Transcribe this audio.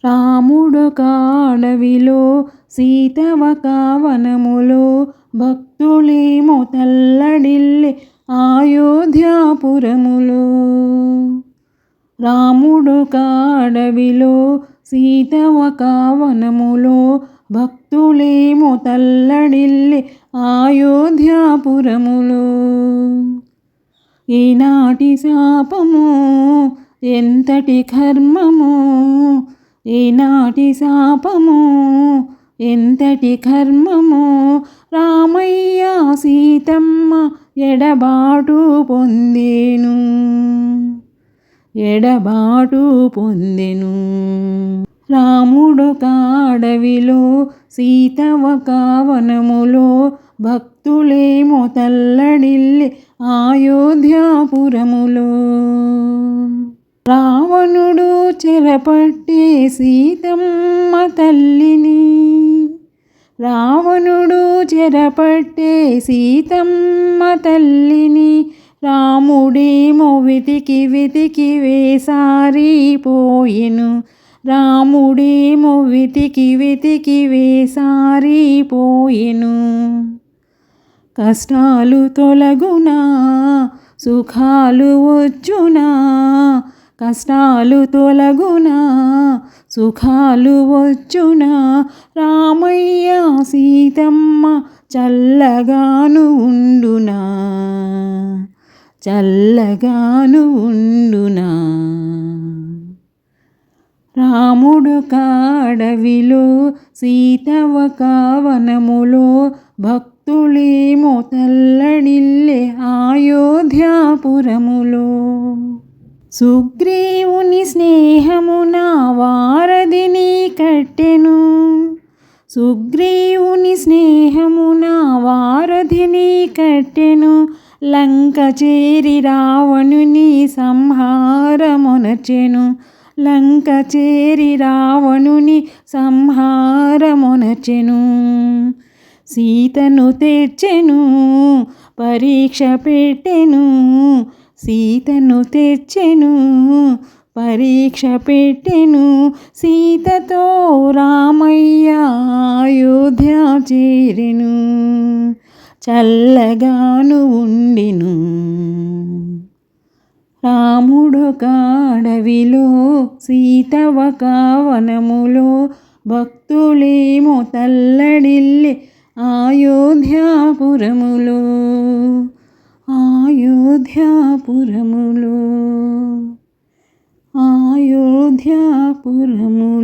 రాముడొక అడవిలో సీతవొక వనములో భక్తులేమో తల్లడిల్లె అయోధ్యాపురములో. రాముడొక అడవిలో సీతవొక వనములో భక్తులేమో తల్లడిల్లె అయోధ్యాపురములో. ఈనాటి శాపము ఎంతటి కర్మము, ఈనాటి శాపము ఎంతటి కర్మము, రామయ్య సీతమ్మ ఎడబాటు పొందెను, ఎడబాటు పొందెను. రాముడొక అడవిలో సీతవొక వనములో భక్తులేమో తల్లడిల్లె అయోధ్యాపురములో. రావణుడు చెరపట్టే సీతమ్మ తల్లిని, రావణుడు చెరపట్టే సీతమ్మ తల్లిని, రాముడేమో వెతికి వెతికి వేసారిపోయెను, రాముడేమో వెతికి వెతికి వేసారిపోయెను. కష్టాలు తొలగునా సుఖాలు వచ్చునా, కష్టాలు తొలగునా సుఖాలు వచ్చునా, రామయ్య సీతమ్మ చల్లగాను ఉండునా, చల్లగాను ఉండునా. రాముడొక అడవిలో సీతవొక వనములో భక్తులేమో తల్లడిల్లె అయోధ్యాపురములో. సుగ్రీవుని స్నేహమున వారధిని కట్టెను, సుగ్రీవుని స్నేహమున వారధిని కట్టెను, లంక చేరి రావణుని సంహారమునర్చెను, లంక చేరి రావణుని సంహారమునర్చెను. సీతను తెచ్చెను పరీక్ష పెట్టెను, సీతను తెచ్చెను పరీక్ష పెట్టెను, సీతతో రామయ్య అయోధ్య చేరెను, చల్లగాను ఉండెను. రాముడొక అడవిలో సీతవొక వనములో భక్తులేమో తల్లడిల్లె అయోధ్యాపురములో, అయోధ్యాపురములో, అయోధ్యాపురములో.